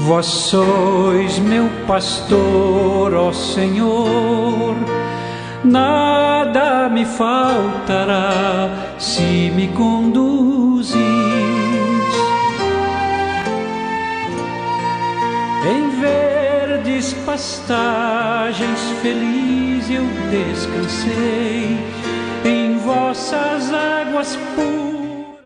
Vós sois meu pastor, ó Senhor, nada me faltará se me conduzis. Em verdes pastagens feliz eu descansei, em vossas águas puras.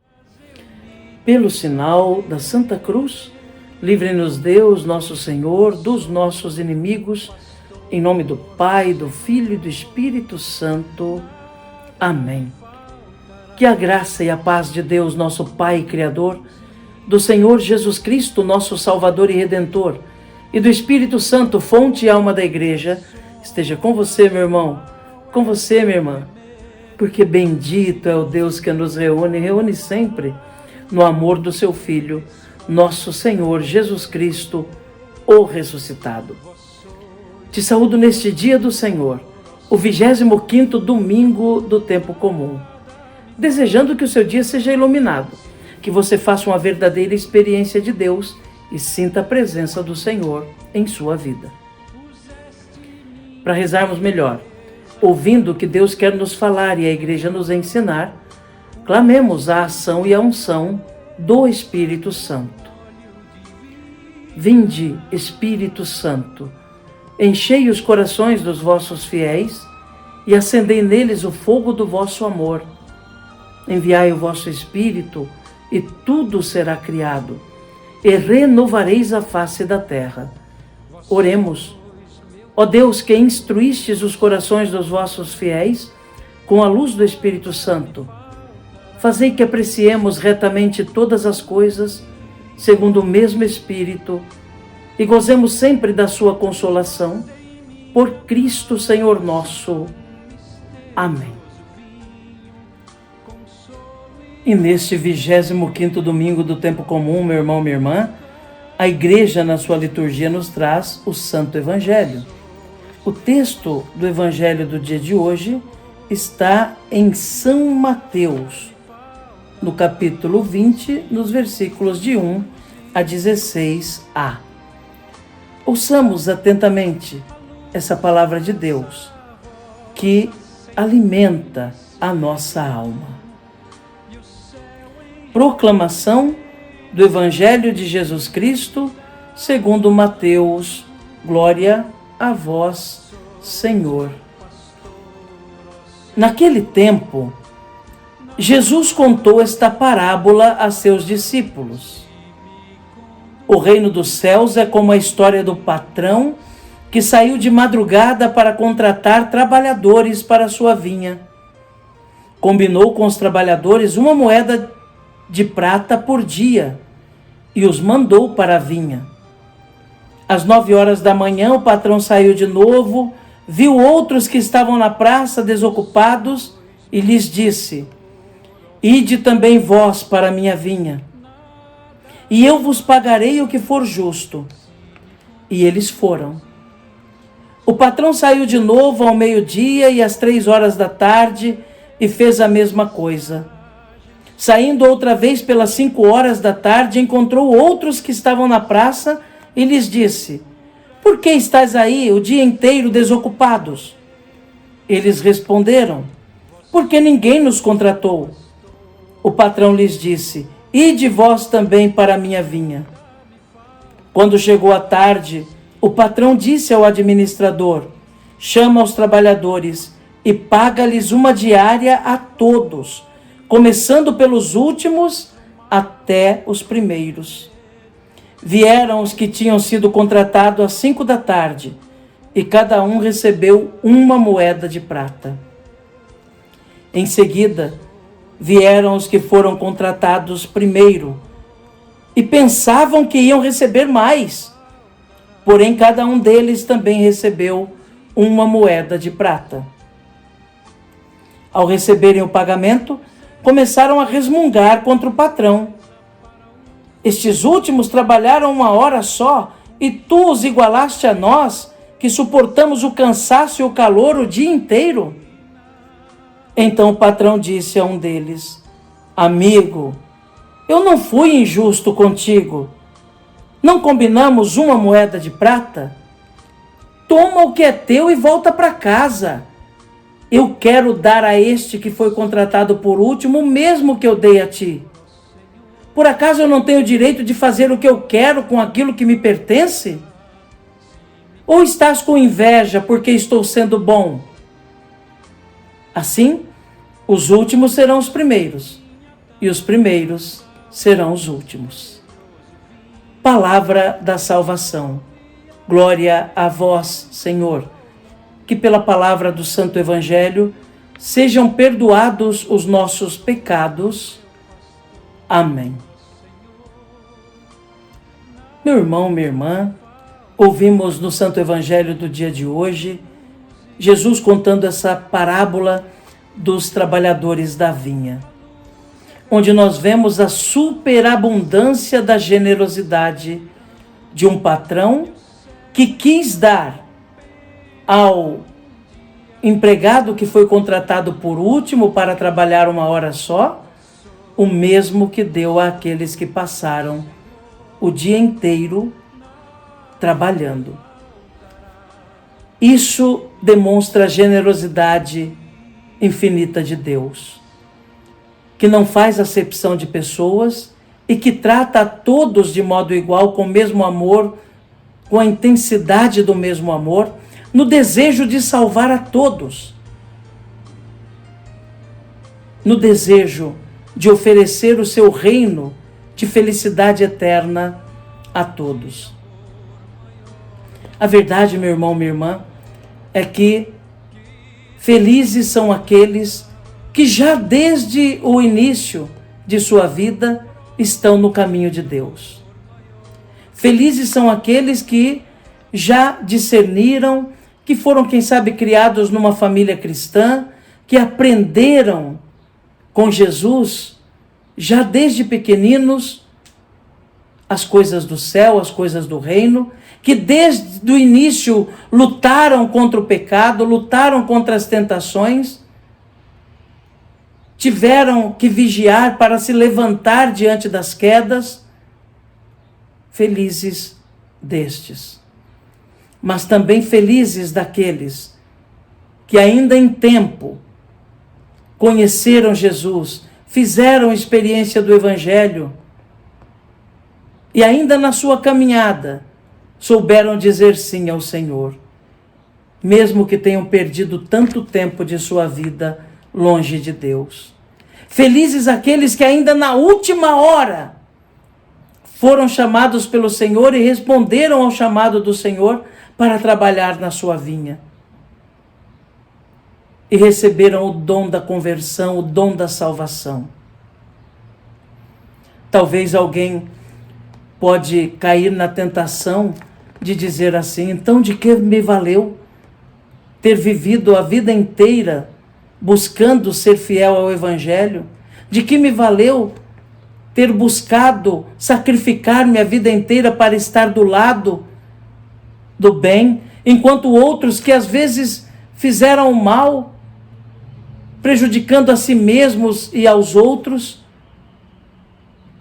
Pelo sinal da Santa Cruz, livre-nos Deus, nosso Senhor, dos nossos inimigos, em nome do Pai, do Filho e do Espírito Santo. Amém. Que a graça e a paz de Deus, nosso Pai e Criador, do Senhor Jesus Cristo, nosso Salvador e Redentor, e do Espírito Santo, fonte e alma da Igreja, esteja com você, meu irmão, com você, minha irmã, porque bendito é o Deus que nos reúne sempre no amor do seu Filho, nosso Senhor Jesus Cristo, o ressuscitado. Te saúdo neste dia do Senhor, o 25º domingo do tempo comum, desejando que o seu dia seja iluminado, que você faça uma verdadeira experiência de Deus e sinta a presença do Senhor em sua vida. Para rezarmos melhor, ouvindo o que Deus quer nos falar e a Igreja nos ensinar, clamemos a ação e a unção do Espírito Santo. Vinde, Espírito Santo, enchei os corações dos vossos fiéis e acendei neles o fogo do vosso amor. Enviai o vosso Espírito e tudo será criado, e renovareis a face da terra. Oremos. Ó Deus, que instruístes os corações dos vossos fiéis com a luz do Espírito Santo, fazei que apreciemos retamente todas as coisas, segundo o mesmo Espírito, e gozemos sempre da sua consolação, por Cristo Senhor nosso. Amém. E neste 25º domingo do tempo comum, meu irmão, minha irmã, a Igreja na sua liturgia nos traz o Santo Evangelho. O texto do Evangelho do dia de hoje está em São Mateus, no capítulo 20, nos versículos de 1 a 16a. Ouçamos atentamente essa palavra de Deus, que alimenta a nossa alma. Proclamação do Evangelho de Jesus Cristo, segundo Mateus. Glória a vós, Senhor. Naquele tempo, Jesus contou esta parábola a seus discípulos. O reino dos céus é como a história do patrão que saiu de madrugada para contratar trabalhadores para a sua vinha. Combinou com os trabalhadores 1 moeda de prata por dia e os mandou para a vinha. Às 9 horas da manhã, o patrão saiu de novo, viu outros que estavam na praça desocupados e lhes disse: Ide também vós para a minha vinha, e eu vos pagarei o que for justo. E eles foram. O patrão saiu de novo ao meio-dia e às 3 horas da tarde e fez a mesma coisa. Saindo outra vez pelas 5 horas da tarde, encontrou outros que estavam na praça e lhes disse: Por que estáis aí o dia inteiro desocupados? Eles responderam: Porque ninguém nos contratou. O patrão lhes disse: Ide vós também para a minha vinha. Quando chegou a tarde, o patrão disse ao administrador: Chama os trabalhadores e paga-lhes uma diária a todos, começando pelos últimos até os primeiros. Vieram os que tinham sido contratados às 5 da tarde, e cada um recebeu 1 moeda de prata. Em seguida, vieram os que foram contratados primeiro, e pensavam que iam receber mais. Porém, cada um deles também recebeu 1 moeda de prata. Ao receberem o pagamento, começaram a resmungar contra o patrão. Estes últimos trabalharam 1 hora só, e tu os igualaste a nós, que suportamos o cansaço e o calor o dia inteiro? Então o patrão disse a um deles: Amigo, eu não fui injusto contigo. Não combinamos uma moeda de prata? Toma o que é teu e volta para casa. Eu quero dar a este que foi contratado por último o mesmo que eu dei a ti. Por acaso eu não tenho direito de fazer o que eu quero com aquilo que me pertence? Ou estás com inveja porque estou sendo bom? Assim, os últimos serão os primeiros, e os primeiros serão os últimos. Palavra da salvação. Glória a vós, Senhor. Que pela palavra do Santo Evangelho sejam perdoados os nossos pecados. Amém. Meu irmão, minha irmã, ouvimos no Santo Evangelho do dia de hoje Jesus contando essa parábola dos trabalhadores da vinha, onde nós vemos a superabundância da generosidade de um patrão que quis dar ao empregado que foi contratado por último para trabalhar uma hora só, o mesmo que deu àqueles que passaram o dia inteiro trabalhando. Isso demonstra a generosidade infinita de Deus, que não faz acepção de pessoas e que trata a todos de modo igual, com o mesmo amor, com a intensidade do mesmo amor, no desejo de salvar a todos, no desejo de oferecer o seu reino de felicidade eterna a todos. A verdade, meu irmão, minha irmã, é que felizes são aqueles que já desde o início de sua vida estão no caminho de Deus. Felizes são aqueles que já discerniram, que foram, quem sabe, criados numa família cristã, que aprenderam com Jesus, já desde pequeninos, as coisas do céu, as coisas do reino, que desde o início lutaram contra o pecado, lutaram contra as tentações, tiveram que vigiar para se levantar diante das quedas. Felizes destes. Mas também felizes daqueles que ainda em tempo conheceram Jesus, fizeram experiência do Evangelho e ainda na sua caminhada souberam dizer sim ao Senhor, mesmo que tenham perdido tanto tempo de sua vida longe de Deus. Felizes aqueles que ainda na última hora foram chamados pelo Senhor e responderam ao chamado do Senhor para trabalhar na sua vinha. E receberam o dom da conversão, o dom da salvação. Talvez alguém pode cair na tentação de dizer assim: então de que me valeu ter vivido a vida inteira buscando ser fiel ao Evangelho? De que me valeu ter buscado sacrificar minha vida inteira para estar do lado do bem, enquanto outros que às vezes fizeram o mal, prejudicando a si mesmos e aos outros,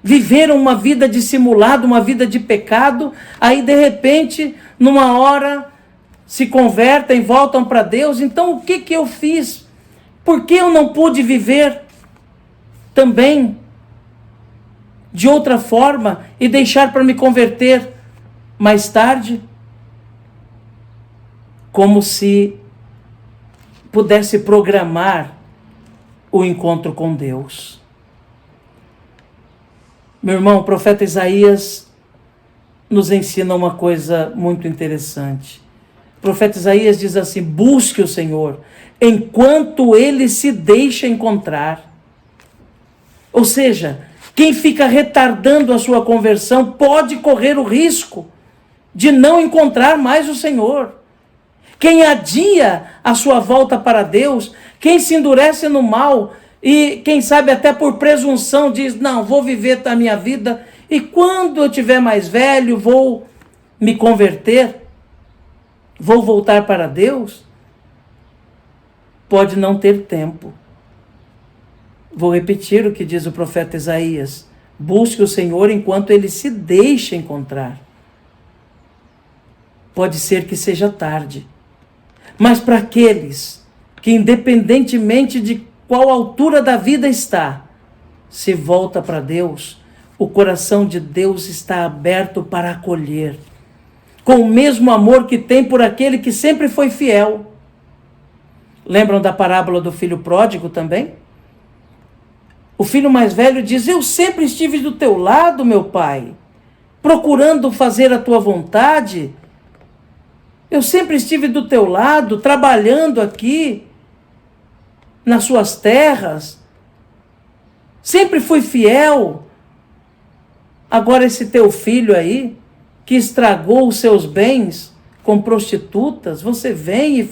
viveram uma vida dissimulada, uma vida de pecado, aí de repente, numa hora, se convertem, voltam para Deus. Então o que eu fiz? Por que eu não pude viver também de outra forma e deixar para me converter mais tarde? Como se pudesse programar o encontro com Deus. Meu irmão, o profeta Isaías nos ensina uma coisa muito interessante. O profeta Isaías diz assim: busque o Senhor enquanto ele se deixa encontrar. Ou seja, quem fica retardando a sua conversão pode correr o risco de não encontrar mais o Senhor. Quem adia a sua volta para Deus, quem se endurece no mal e quem sabe até por presunção diz: não, vou viver a minha vida e quando eu tiver mais velho vou me converter, vou voltar para Deus, pode não ter tempo. Vou repetir o que diz o profeta Isaías: Busque o Senhor enquanto Ele se deixa encontrar. Pode ser que seja tarde, mas para aqueles que, independentemente de qual altura da vida está, se volta para Deus, o coração de Deus está aberto para acolher, com o mesmo amor que tem por aquele que sempre foi fiel. Lembram da parábola do filho pródigo também? O filho mais velho diz: eu sempre estive do teu lado, meu pai, procurando fazer a tua vontade. Eu sempre estive do teu lado, trabalhando aqui, nas suas terras. Sempre fui fiel. Agora esse teu filho aí, que estragou os seus bens com prostitutas, você vem e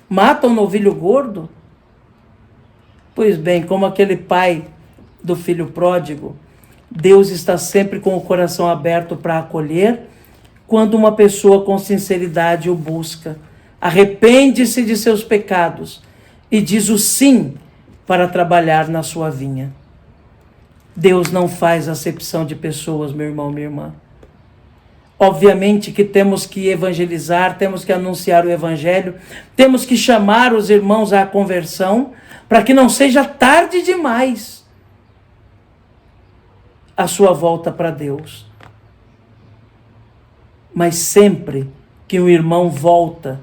mata um novilho gordo? Pois bem, como aquele pai do filho pródigo, Deus está sempre com o coração aberto para acolher quando uma pessoa com sinceridade o busca, arrepende-se de seus pecados e diz o sim para trabalhar na sua vinha. Deus não faz acepção de pessoas, meu irmão, minha irmã. Obviamente que temos que evangelizar, temos que anunciar o evangelho, temos que chamar os irmãos à conversão, para que não seja tarde demais a sua volta para Deus. Mas sempre que o irmão volta,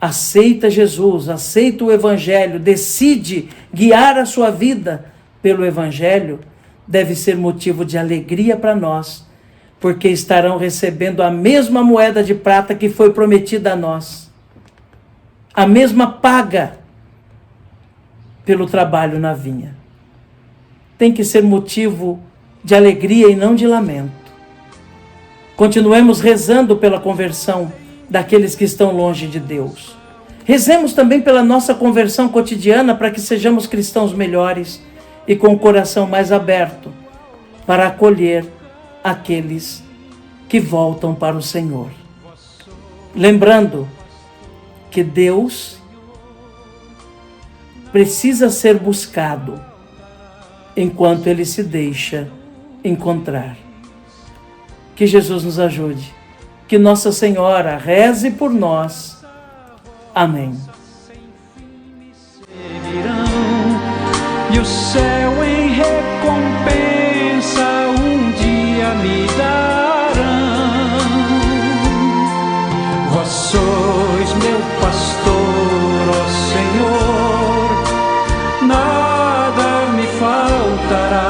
aceita Jesus, aceita o evangelho, decide guiar a sua vida pelo evangelho, deve ser motivo de alegria para nós, porque estarão recebendo a mesma moeda de prata que foi prometida a nós, a mesma paga pelo trabalho na vinha. Tem que ser motivo de alegria e não de lamento. Continuemos rezando pela conversão daqueles que estão longe de Deus. Rezemos também pela nossa conversão cotidiana, para que sejamos cristãos melhores e com o coração mais aberto para acolher aqueles que voltam para o Senhor. Lembrando que Deus precisa ser buscado enquanto Ele se deixa encontrar. Que Jesus nos ajude. Que Nossa Senhora reze por nós. Amém. E o céu em recompensa um dia me darão. Vós sois meu pastor, ó Senhor, nada me faltará.